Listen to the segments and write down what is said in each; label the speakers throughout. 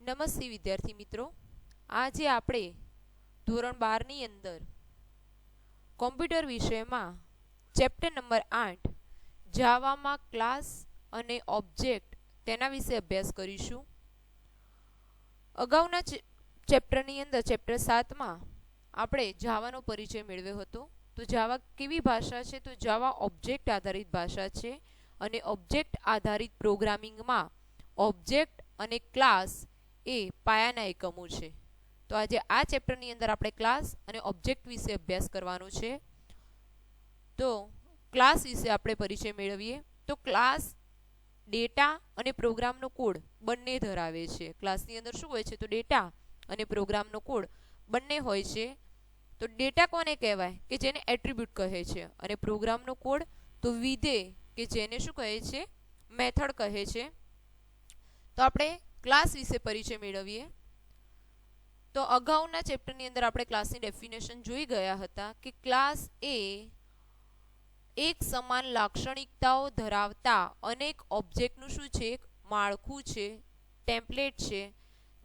Speaker 1: નમસ્તે વિદ્યાર્થી મિત્રો, આજે આપણે ધોરણ 12 ની અંદર કોમ્પ્યુટર વિષયમાં ચેપ્ટર નંબર 8 જાવામાં ક્લાસ અને ઓબ્જેક્ટ તેના વિશે અભ્યાસ કરીશું. અગાઉના ચેપ્ટરની અંદર ચેપ્ટર 7 માં આપણે જાવાનો પરિચય મેળવ્યો હતો. તો જાવા કેવી ભાષા છે? તો જાવા ઓબ્જેક્ટ આધારિત ભાષા છે અને ઓબ્જેક્ટ આધારિત પ્રોગ્રામિંગમાં ઓબ્જેક્ટ અને ક્લાસ એ પાયાના એકમો છે. તો આજે આ ચેપ્ટરની અંદર આપણે ક્લાસ અને ઓબ્જેક્ટ વિશે અભ્યાસ કરવાનો છે. તો ક્લાસ વિશે આપણે પરિચય મેળવીએ. તો ક્લાસ ડેટા અને પ્રોગ્રામનો કોડ બંને ધરાવે છે. ક્લાસની અંદર શું હોય છે? તો ડેટા અને પ્રોગ્રામનો કોડ બંને હોય છે. તો ડેટા કોને કહેવાય? કે જેને એટ્રીબ્યુટ કહે છે. અને પ્રોગ્રામનો કોડ તો વિધેય, કે જેને શું કહે છે? મેથડ કહે છે. તો આપણે ક્લાસ વિશે પરિચય મેળવીએ. તો અગાઉના ચેપ્ટરની અંદર આપણે ક્લાસની ડેફિનેશન જોઈ ગયા હતા કે ક્લાસ એ એક સમાન લાક્ષણિકતાઓ ધરાવતા અનેક ઓબ્જેક્ટનું શું છે? એક માળખું છે, ટેમ્પલેટ છે.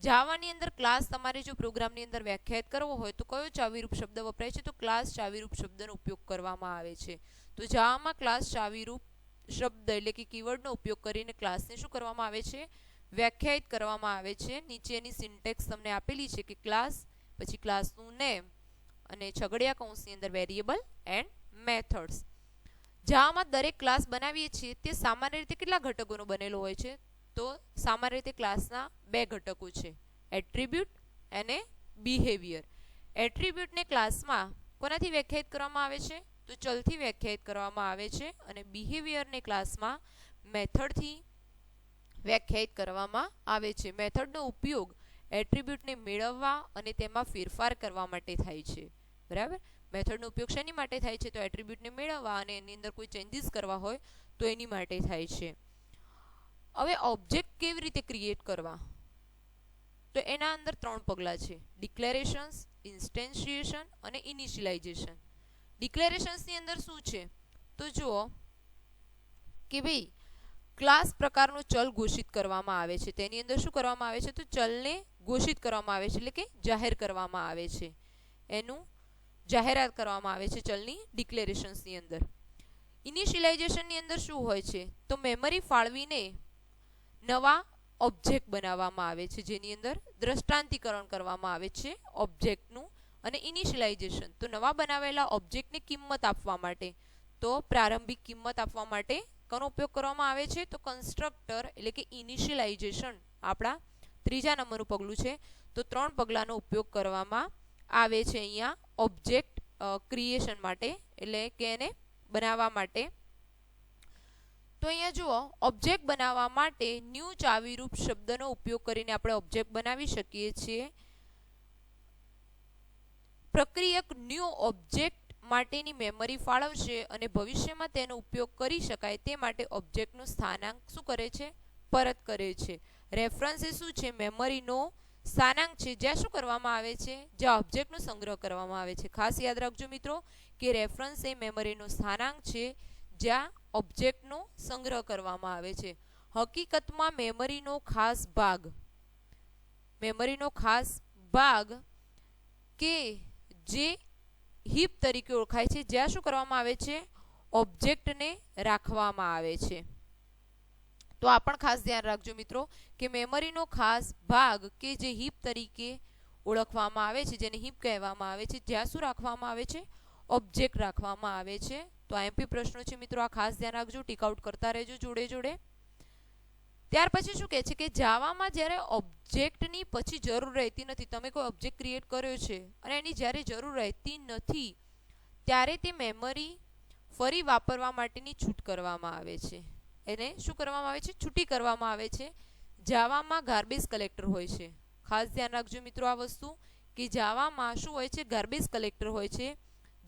Speaker 1: જાવાની અંદર ક્લાસ તમારે જો પ્રોગ્રામની અંદર વ્યાખ્યાયિત કરવો હોય તો કયો ચાવીરૂપ શબ્દ વપરાય છે? તો ક્લાસ ચાવીરૂપ શબ્દનો ઉપયોગ કરવામાં આવે છે. તો જાવામાં ક્લાસ ચાવીરૂપ શબ્દ એટલે કે કીવર્ડનો ઉપયોગ કરીને ક્લાસને શું કરવામાં આવે છે? વ્યાખ્યાયિત કરવામાં આવે છે. નીચેની સિન્ટેક્સ તમને આપેલી છે કે ક્લાસ, પછી ક્લાસનું નેમ અને છગડિયા કૌંસની અંદર વેરિયેબલ એન્ડ મેથડ્સ. જાવામાં દરેક ક્લાસ બનાવીએ છીએ તે સામાન્ય રીતે કેટલા ઘટકોનો બનેલો હોય છે? તો સામાન્ય રીતે ક્લાસના બે ઘટકો છે, એટ્રીબ્યુટ અને બિહેવિયર. એટ્રીબ્યુટને ક્લાસમાં કોનાથી વ્યાખ્યાયિત કરવામાં આવે છે? તો ચલથી વ્યાખ્યાયિત કરવામાં આવે છે. અને બિહેવિયરને ક્લાસમાં મેથડથી વ્યાખ્યાયિત કરવામાં આવે છે. મેથડનો ઉપયોગ એટ્રીબ્યુટને મેળવવા અને તેમાં ફેરફાર કરવા માટે થાય છે. બરાબર? મેથડનો ઉપયોગ શેની માટે થાય છે? તો એટ્રીબ્યુટને મેળવવા અને એની અંદર કોઈ ચેન્જીસ કરવા હોય તો એની માટે થાય છે. હવે ઓબ્જેક્ટ કેવી રીતે ક્રિએટ કરવા? તો એના અંદર 3 પગલાં છે: ડિક્લેરેશન્સ, ઇન્સ્ટેન્શિએશન અને ઇનિશિયલાઇઝેશન. ડિક્લેરેશન્સની અંદર શું છે? તો જુઓ કે ભાઈ ક્લાસ પ્રકારનો ચલ ઘોષિત કરવામાં આવે છે. તેની અંદર શું કરવામાં આવે છે? તો ચલને ઘોષિત કરવામાં આવે છે, એટલે કે જાહેર કરવામાં આવે છે. એનું જાહેરાત કરવામાં આવે છે ચલની ડિક્લેરેશન્સની અંદર. ઇનિશિયલાઇઝેશનની અંદર શું હોય છે? તો મેમરી ફાળવીને નવા ઓબ્જેક્ટ બનાવવામાં આવે છે, જેની અંદર દ્રષ્ટાંતીકરણ કરવામાં આવે છે ઓબ્જેક્ટનું. અને ઇનિશિયલાઇઝેશન તો નવા બનાવેલા ઓબ્જેક્ટને કિંમત આપવા માટે, તો પ્રારંભિક કિંમત આપવા માટે કોનો ઉપયોગ કરવામાં આવે છે? તો કન્સ્ટ્રક્ટર એટલે કે ઇનિશિયલાઇઝેશન આપણા 3જા નંબરનું પગલું છે. તો 3 પગલાંનો ઉપયોગ કરવામાં આવે છે અહીંયા ઓબ્જેક્ટ ક્રિએશન માટે, એટલે કે એને બનાવવા માટે. તો અહીંયા જુઓ, ઓબ્જેક્ટ બનાવવા માટે ન્યૂ ચાવીરૂપ શબ્દનો ઉપયોગ કરીને આપણે ઓબ્જેક્ટ બનાવી શકીએ છીએ. પ્રક્રિયક ન્યૂ ઓબ્જેક્ટ માટેની મેમરી ફાળવશે અને ભવિષ્યમાં તેનો ઉપયોગ કરી શકાય તે માટે ઓબ્જેક્ટનો સ્થાનાંક શું કરે છે? પરત કરે છે. રેફરન્સ એ શું છે? મેમરીનો સ્થાનાંક છે, જ્યાં શું કરવામાં આવે છે? જ્યાં ઓબ્જેક્ટનો સંગ્રહ કરવામાં આવે છે. ખાસ યાદ રાખજો મિત્રો કે રેફરન્સ એ મેમરીનો સ્થાનાંક છે, જ્યાં ઓબ્જેક્ટનો સંગ્રહ કરવામાં આવે છે. હકીકતમાં મેમરીનો ખાસ ભાગ કે જે હીપ તરીકે ઓળખાય છે, જ્યાં શું કરવામાં આવે છે? ઓબ્જેક્ટને રાખવામાં આવે છે. તો આ પણ ખાસ ધ્યાન રાખજો મિત્રો કે મેમરીનો ખાસ ભાગ કે જે હીપ તરીકે ઓળખવામાં આવે છે, જેને હીપ કહેવામાં આવે છે, જ્યાં શું રાખવામાં આવે છે? ઓબ્જેક્ટ રાખવામાં આવે છે. તો આઈએમપી પ્રશ્નો છે મિત્રો, આ ખાસ ધ્યાન રાખજો, ટીક આઉટ કરતા રહેજો જોડે જોડે. ત્યાર પછી શું કહે છે કે જાવામાં જ્યારે ઓબ્જેક્ટની પછી જરૂર રહેતી નથી, તમે કોઈ ઓબ્જેક્ટ ક્રિએટ કર્યો છે અને એની જ્યારે જરૂર રહેતી નથી ત્યારે તે મેમરી ફરી વાપરવા માટેની છૂટ કરવામાં આવે છે. એને શું કરવામાં આવે છે? છૂટી કરવામાં આવે છે. જાવામાં ગાર્બેજ કલેક્ટર હોય છે. ખાસ ધ્યાન રાખજો મિત્રો આ વસ્તુ કે જાવામાં શું હોય છે? ગાર્બેજ કલેક્ટર હોય છે,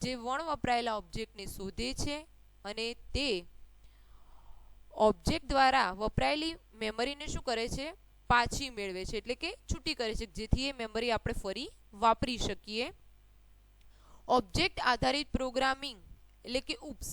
Speaker 1: જે વણ વપરાયેલા ઓબ્જેક્ટને શોધે છે અને તે ઓબ્જેક્ટ દ્વારા વપરાયેલી મેમરીને શું કરે છે? પાછી મેળવે છે, એટલે કે છૂટી કરે છે, જેથી એ મેમરી આપણે ફરી વાપરી શકીએ. ઓબ્જેક્ટ આધારિત પ્રોગ્રામિંગ એટલે કે UPS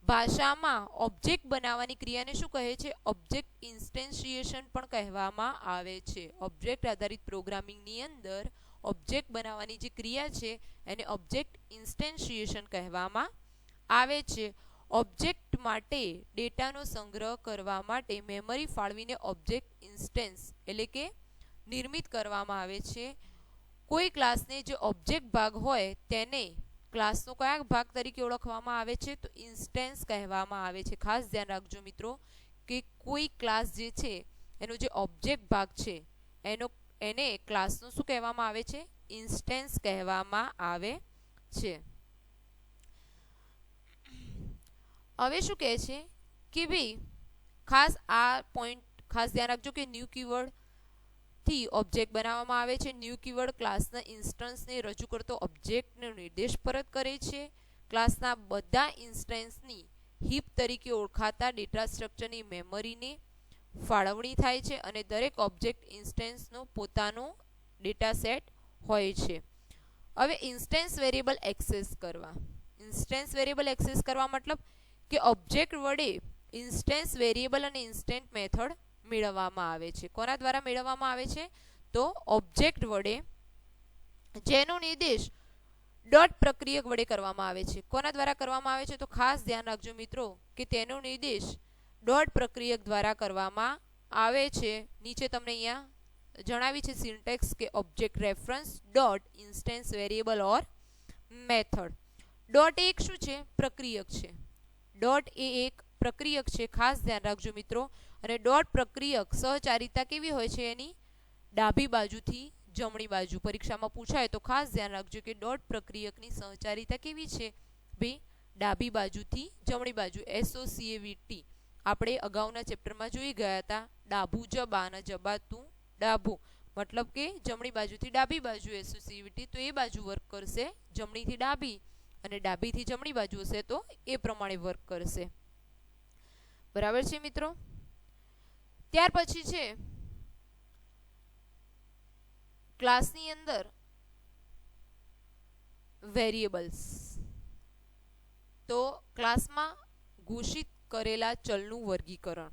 Speaker 1: ભાષામાં ઓબ્જેક્ટ બનાવવાની ક્રિયાને શું કહે છે? ઓબ્જેક્ટ ઇન્સ્ટેન્શિએશન પણ કહેવામાં આવે છે. ઓબ્જેક્ટ આધારિત પ્રોગ્રામિંગની અંદર ઓબ્જેક્ટ બનાવવાની જે ક્રિયા છે એને ઓબ્જેક્ટ ઇન્સ્ટેન્શિએશન કહેવામાં આવે છે. ઓબ્જેક્ટ માટે ડેટાનો સંગ્રહ કરવા માટે મેમરી ફાળવીને ઓબ્જેક્ટ ઇન્સ્ટેન્સ એટલે કે નિર્મિત કરવામાં આવે છે. કોઈ ક્લાસને જે ઓબ્જેક્ટ ભાગ હોય તેને ક્લાસનો કયા ભાગ તરીકે ઓળખવામાં આવે છે? તો ઇન્સ્ટેન્સ કહેવામાં આવે છે. ખાસ ધ્યાન રાખજો મિત્રો કે કોઈ ક્લાસ જે છે એનો જે ઓબ્જેક્ટ ભાગ છે એને ક્લાસનો શું કહેવામાં આવે છે? ઇન્સ્ટેન્સ કહેવામાં આવે છે. હવે શું કહે છે કે ભાઈ ખાસ આ પોઈન્ટ ખાસ ધ્યાન રાખજો કે ન્યૂ કીવર્ડ થી ઓબ્જેક્ટ બનાવવામાં આવે છે. ન્યૂ કીવર્ડ ક્લાસના ઇન્સ્ટન્સને રજૂ કરતો ઓબ્જેક્ટનો નિર્દેશ પરત કરે છે. ક્લાસના બધા ઇન્સ્ટન્સની હીપ તરીકે ઓળખાતા ડેટા સ્ટ્રક્ચરની મેમરીને ફાળવણી થાય છે અને દરેક ઓબ્જેક્ટ ઇન્સ્ટન્સનો પોતાનો ડેટા સેટ હોય છે. હવે ઇન્સ્ટન્સ વેરિયેબલ એક્સેસ કરવા. ઇન્સ્ટન્સ વેરિયેબલ એક્સેસ કરવા મતલબ કે ઓબ્જેક્ટ વડે ઇન્સ્ટન્સ વેરિયેબલ અને ઇન્સ્ટન્ટ મેથડ મેળવવામાં આવે છે. કોના દ્વારા મેળવવામાં આવે છે? તો ઓબ્જેક્ટ વડે જેનો નિર્દેશ ડોટ પ્રક્રિયક વડે કરવામાં આવે છે. કોના દ્વારા કરવામાં આવે છે? તો ખાસ ધ્યાન રાખજો મિત્રો કે તેનો નિર્દેશ ડોટ પ્રક્રિયક દ્વારા કરવામાં આવે છે. નીચે તમને અહીંયા જણાવી છે સિન્ટેક્સ કે object reference dot instance variable or method. Dot એક શું છે? પ્રક્રિયક છે. ડોટ એ એક પ્રક્રિયક છે. ખાસ ધ્યાન રાખજો મિત્રો. અને ડોટ પ્રક્રિયક સહચારિતા કેવી હોય છે? એની ડાબી બાજુથી જમણી બાજુ. પરીક્ષામાં પૂછાય તો ખાસ ધ્યાન રાખજો કે ડોટ પ્રક્રિયકની સહચારિતા કેવી છે? ભાઈ ડાબી બાજુથી જમણી બાજુ. એસોસિએવિટી આપણે અગાઉના ચેપ્ટરમાં જોઈ ગયા હતા. ડાબુ જબા અને જબાતું ડાબુ મતલબ કે જમણી બાજુથી ડાબી બાજુ એસોસિએવિટી, તો એ બાજુ વર્ક કરશે. જમણીથી ડાબી અને ડાબીથી જમણી બાજુ હશે તો એ પ્રમાણે વર્ક કરશે. બરાબર છે મિત્રો. ત્યાર પછી છે ક્લાસની અંદર વેરિયેબલ્સ. તો ક્લાસમાં ઘોષિત કરેલા ચલનું વર્ગીકરણ.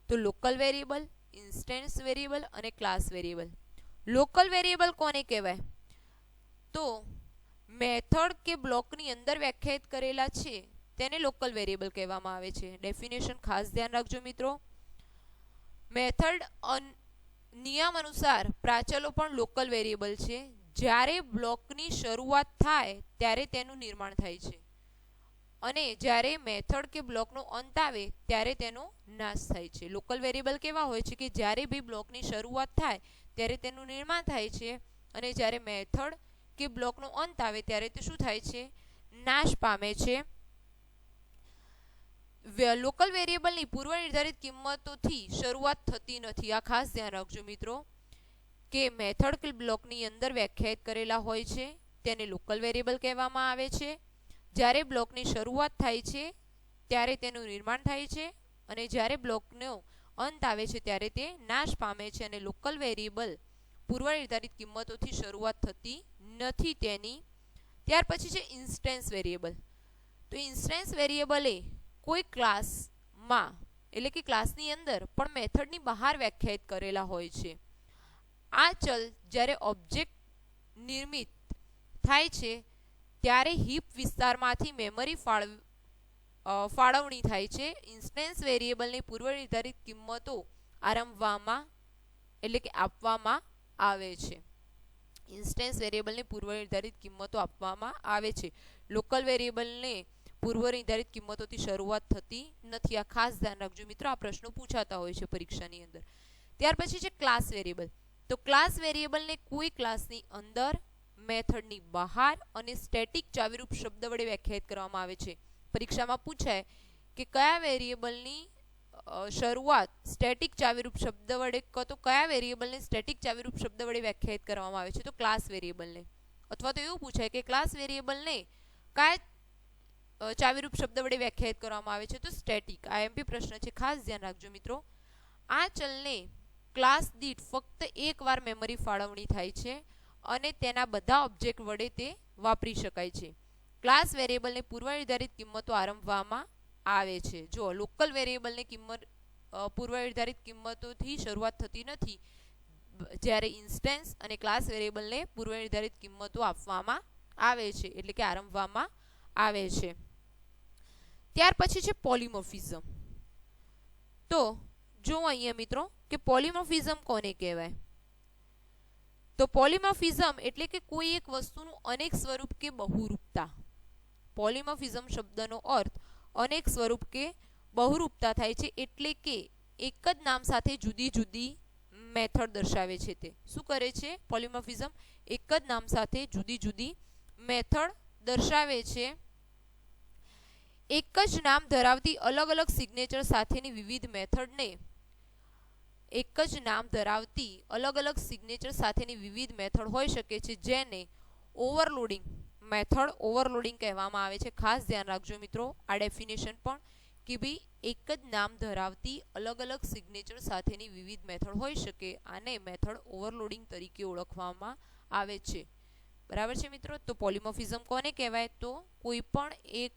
Speaker 1: તો લોકલ વેરિયેબલ, ઇન્સ્ટેન્સ વેરિયેબલ અને ક્લાસ વેરિયેબલ. લોકલ વેરિયેબલ કોને કહેવાય? તો મેથડ કે બ્લોકની અંદર વ્યાખ્યાયિત કરેલા છે તેને લોકલ વેરિયેબલ કહેવામાં આવે છે. ડેફિનેશન ખાસ ધ્યાન રાખજો મિત્રો. મેથડ નિયમ અનુસાર પ્રાચલો પણ લોકલ વેરિયેબલ છે. જ્યારે બ્લોકની શરૂઆત થાય ત્યારે તેનું નિર્માણ થાય છે અને જ્યારે મેથડ કે બ્લોકનો અંત આવે ત્યારે તેનો નાશ થાય છે. લોકલ વેરિયેબલ કેવા હોય છે? કે જ્યારે બી બ્લોકની શરૂઆત થાય ત્યારે તેનું નિર્માણ થાય છે અને જ્યારે મેથડ કે બ્લોકનો અંત આવે ત્યારે તે શું થાય છે? નાશ પામે છે. લોકલ વેરિયેબલની પૂર્વ નિર્ધારિત કિંમતોથી શરૂઆત થતી નથી. આ ખાસ ધ્યાન રાખજો મિત્રો કે મેથડ કે બ્લોકની અંદર વ્યાખ્યાયિત કરેલા હોય છે તેને લોકલ વેરિયેબલ કહેવામાં આવે છે. જ્યારે બ્લોકની શરૂઆત થાય છે ત્યારે તેનું નિર્માણ થાય છે અને જ્યારે બ્લોકનો અંત આવે છે ત્યારે તે નાશ પામે છે. અને લોકલ વેરિયેબલ પૂર્વ નિર્ધારિત કિંમતોથી શરૂઆત થતી નથી તેની. ત્યાર પછી છે ઇન્સ્ટેન્સ વેરિયેબલ. તો ઇન્સ્ટેન્સ વેરિયેબલ એ કોઈ ક્લાસમાં એટલે કે ક્લાસની અંદર પણ મેથડની બહાર વ્યાખ્યાયિત કરેલા હોય છે. આ ચલ જ્યારે ઓબ્જેક્ટ નિર્મિત થાય છે ત્યારે હીપ વિસ્તારમાંથી મેમરી ફાળવણી થાય છે. ઇન્સ્ટેન્સ વેરિયેબલની પૂર્વ નિર્ધારિત કિંમતો આરંભવામાં એટલે કે આપવામાં આવે છે. ઇન્સ્ટેન્સ વેરિયેબલને પૂર્વ નિર્ધારિત કિંમતો આપવામાં આવે છે. લોકલ વેરિયેબલને પૂર્વ નિર્ધારિત કિંમતોથી શરૂઆત થતી નથી. આ ખાસ ધ્યાન રાખજો મિત્રો. આ પ્રશ્નો પૂછાતા હોય છે પરીક્ષાની અંદર. ત્યાર પછી છે ક્લાસ વેરિયેબલ. તો ક્લાસ વેરિયેબલને કોઈ ક્લાસની અંદર, મેથડની બહાર અને સ્ટેટિક ચાવીરૂપ શબ્દ વડે વ્યાખ્યાયિત કરવામાં આવે છે. પરીક્ષામાં પૂછાય કે કયા વેરિયેબલની શરૂઆત સ્ટેટિક ચાવીરૂપ શબ્દ વડે તો કયા વેરિયેબલને સ્ટેટિક ચાવીરૂપ શબ્દ વડે વ્યાખ્યાયિત કરવામાં આવે છે? તો ક્લાસ વેરિયેબલને. અથવા તો એવું પૂછાય કે ક્લાસ વેરિયેબલને કયા ચાવીરૂપ શબ્દ વડે વ્યાખ્યાયિત કરવામાં આવે છે? તો સ્ટેટિક. આઈએમપી પ્રશ્ન છે, ખાસ ધ્યાન રાખજો મિત્રો. આ ચલને ક્લાસ દીઠ ફક્ત એકવાર મેમરી ફાળવણી થાય છે અને તેના બધા ઓબ્જેક્ટ વડે તે વાપરી શકાય છે. ક્લાસ વેરિયેબલને પૂર્વ નિર્ધારિત કિંમતો આરંભવામાં આવે છે. જો લોકલ વેરિયેબલને કિંમત પૂર્વ નિર્ધારિત કિંમતોથી શરૂઆત થતી નથી, જ્યારે ઇન્સ્ટેન્સ અને ક્લાસ વેરિયેબલને પૂર્વ નિર્ધારિત કિંમતો આપવામાં આવે છે, એટલે કે આરંભવામાં આવે છે. ત્યાર પછી છે પોલિમોર્ફિઝમ. તો જો અહીંયા મિત્રો કે પોલિમોર્ફિઝમ કોને કહેવાય? તો પોલિમોર્ફિઝમ એટલે કે કોઈ એક વસ્તુનું અનેક સ્વરૂપ કે બહુરૂપતા. પોલિમોર્ફિઝમ શબ્દનો અર્થ અનેક સ્વરૂપ કે બહુરૂપતા થાય છે, એટલે કે એક જ નામ સાથે જુદી જુદી મેથડ દર્શાવે છે. તે શું કરે છે? પોલિમોર્ફિઝમ એક જ નામ સાથે જુદી જુદી મેથડ દર્શાવે છે. એક જ નામ ધરાવતી અલગ અલગ સિગ્નેચર સાથેની વિવિધ મેથડને એક જ નામ ધરાવતી અલગ અલગ સિગ્નેચર સાથેની વિવિધ મેથડ હોઈ શકે છે, જેને ઓવરલોડિંગ મેથડ ઓવરલોડિંગ કહેવામાં આવે છે. ખાસ ધ્યાન રાખજો મિત્રો આ ડેફિનેશન પણ, કે ભાઈ એક જ નામ ધરાવતી અલગ અલગ સિગ્નેચર સાથેની વિવિધ મેથડ હોઈ શકે, આને મેથડ ઓવરલોડિંગ તરીકે ઓળખવામાં આવે છે. બરાબર છે મિત્રો? તો પોલિમોર્ફિઝમ કોને કહેવાય? તો કોઈ પણ એક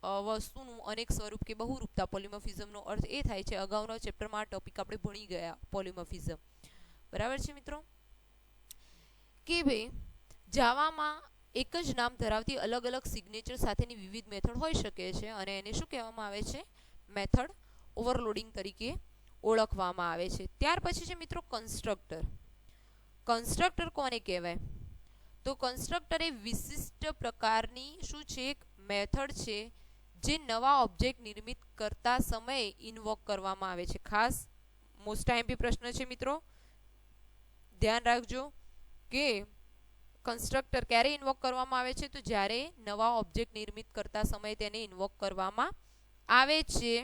Speaker 1: વસ્તુનું અનેક સ્વરૂપ કે બહુરૂપતા. પોલિમોર્ફિઝમનો અર્થ એ થાય છે, અગાઉના ચેપ્ટરમાં આ ટોપિક આપણે ભણી ગયા પોલિમોર્ફિઝમ. બરાબર છે મિત્રો? કે ભાઈ જાવામાં એક જ નામ ધરાવતી અલગ અલગ સિગ્નેચર સાથેની વિવિધ મેથડ હોઈ શકે છે, અને એને શું કહેવામાં આવે છે? મેથડ ઓવરલોડિંગ તરીકે ઓળખવામાં આવે છે. ત્યાર પછી છે મિત્રો કન્સ્ટ્રક્ટર. કન્સ્ટ્રક્ટર કોને કહેવાય? તો કન્સ્ટ્રક્ટર એ વિશિષ્ટ પ્રકારની શું છે? એક મેથડ છે જે નવા ઓબ્જેક્ટ નિર્મિત કરતા સમયે ઇન્વોક કરવામાં આવે છે. ખાસ મોસ્ટ આઈએમપી પ્રશ્ન છે મિત્રો, ધ્યાન રાખજો કે કન્સ્ટ્રક્ટર ક્યારે ઇન્વોક કરવામાં આવે છે? તો જ્યારે નવા ઓબ્જેક્ટ નિર્મિત કરતા સમયે તેને ઇન્વોક કરવામાં આવે છે.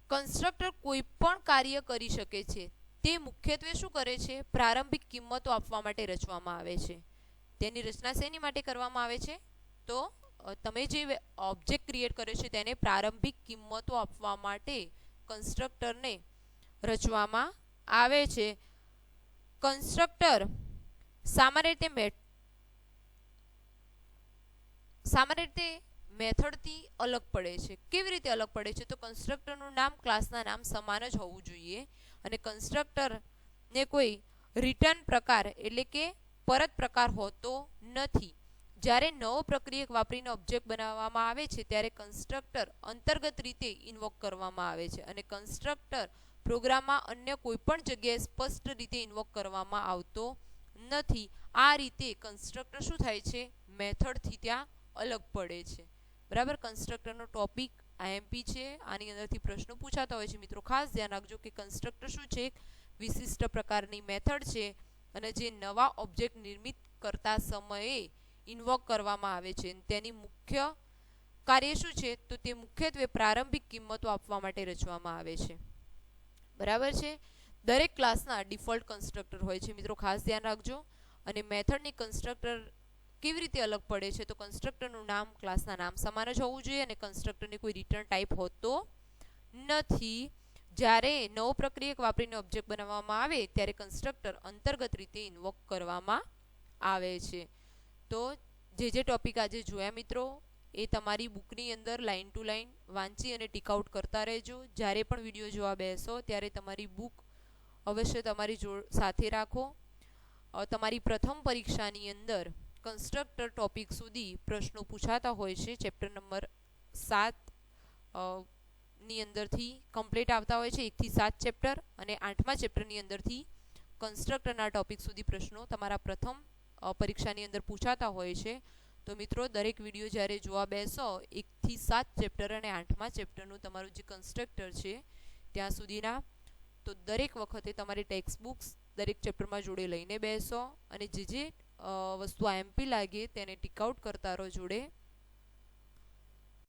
Speaker 1: કન્સ્ટ્રક્ટર કોઈ પણ કાર્ય કરી શકે છે. તે મુખ્યત્વે શું કરે છે? પ્રારંભિક કિંમતો આપવા માટે રચવામાં આવે છે. તેની રચના શેની માટે કરવામાં આવે છે? તો તમે જે ઓબ્જેક્ટ ક્રિએટ કર્યો છે તેને પ્રારંભિક કિંમતો આપવા માટે કન્સ્ટ્રક્ટરને રચવામાં આવે છે. કન્સ્ટ્રક્ટર સામાન્ય રીતે મેથડથી અલગ પડે છે. કેવી રીતે અલગ પડે છે? તો કન્સ્ટ્રક્ટરનું નામ ક્લાસના નામ સમાન જ હોવું જોઈએ, અને કન્સ્ટ્રક્ટરને કોઈ રિટર્ન પ્રકાર એટલે કે પરત પ્રકાર હોતો નથી. જ્યારે નવો પ્રક્રિયક વાપરીને ઓબ્જેક્ટ બનાવવામાં આવે છે, ત્યારે કન્સ્ટ્રક્ટર અંતર્ગત રીતે ઇન્વોક કરવામાં આવે છે, અને કન્સ્ટ્રક્ટર પ્રોગ્રામમાં અન્ય કોઈ પણ જગ્યાએ સ્પષ્ટ રીતે ઇન્વોક કરવામાં આવતો નથી. આ રીતે કન્સ્ટ્રક્ટર શું થાય છે? મેથડથી ત્યાં અલગ પડે છે. બરાબર? કન્સ્ટ્રક્ટરનો ટોપિક આઈએમપી છે, આની અંદરથી પ્રશ્નો પૂછાતા હોય છે મિત્રો. ખાસ ધ્યાન રાખજો કે કન્સ્ટ્રક્ટર શું છે? વિશિષ્ટ પ્રકારની મેથડ છે, અને જે નવા ઓબ્જેક્ટ નિર્મિત કરતા સમયે ઇન્વોક કરવામાં આવે છે. તેની મુખ્ય કાર્ય શું છે? તો તે મુખ્યત્વે પ્રારંભિક કિંમતો આપવા માટે રચવામાં આવે છે. બરાબર છે? દરેક ક્લાસના ડિફોલ્ટ કન્સ્ટ્રક્ટર હોય છે મિત્રો, ખાસ ધ્યાન રાખજો. અને મેથડની કન્સ્ટ્રક્ટર કેવી રીતે અલગ પડે છે? તો કન્સ્ટ્રક્ટરનું નામ ક્લાસના નામ સમાન જ હોવું જોઈએ, અને કન્સ્ટ્રક્ટરની કોઈ રિટર્ન ટાઈપ હોતો નથી. જ્યારે નવો પ્રક્રિયક વાપરીને ઓબ્જેક્ટ બનાવવામાં આવે ત્યારે કન્સ્ટ્રક્ટર અંતર્ગત રીતે ઇન્વોક કરવામાં આવે છે. તો જે ટોપિક આજે જોયા મિત્રો, એ તમારી બુકની અંદર લાઇન ટુ લાઇન વાંચી અને ટીક આઉટ કરતા રહેજો. જ્યારે પણ વિડીયો જોવા બેસો ત્યારે તમારી બુક અવશ્ય તમારી સાથે રાખો. તમારી પ્રથમ પરીક્ષાની અંદર કન્સ્ટ્રક્ટર ટોપિક સુધી પ્રશ્નો પૂછાતા હોય છે. ચેપ્ટર નંબર 7 ની અંદરથી કમ્પ્લીટ આવતા હોય છે, 1 થી 7 ચેપ્ટર, અને 8મા ચેપ્ટરની અંદરથી કન્સ્ટ્રક્ટરના ટોપિક સુધી પ્રશ્નો તમારા પ્રથમ પરીક્ષાની અંદર પૂછાતા હોય છે. તો મિત્રો દરેક વિડીયો જ્યારે જોવા બેસો 1 થી 7 ચેપ્ટર અને 8મા ચેપ્ટરનું તમારું જે કન્સ્ટ્રક્ટર છે ત્યાં સુધીના, તો દરેક વખતે તમારી ટેક્સ્ટ બુક્સ દરેક ચેપ્ટરમાં જોડે લઈને બેસો, અને જે વસ્તુ આઈએમપી લાગે તેને ટીક આઉટ કરતા રહો જોડે.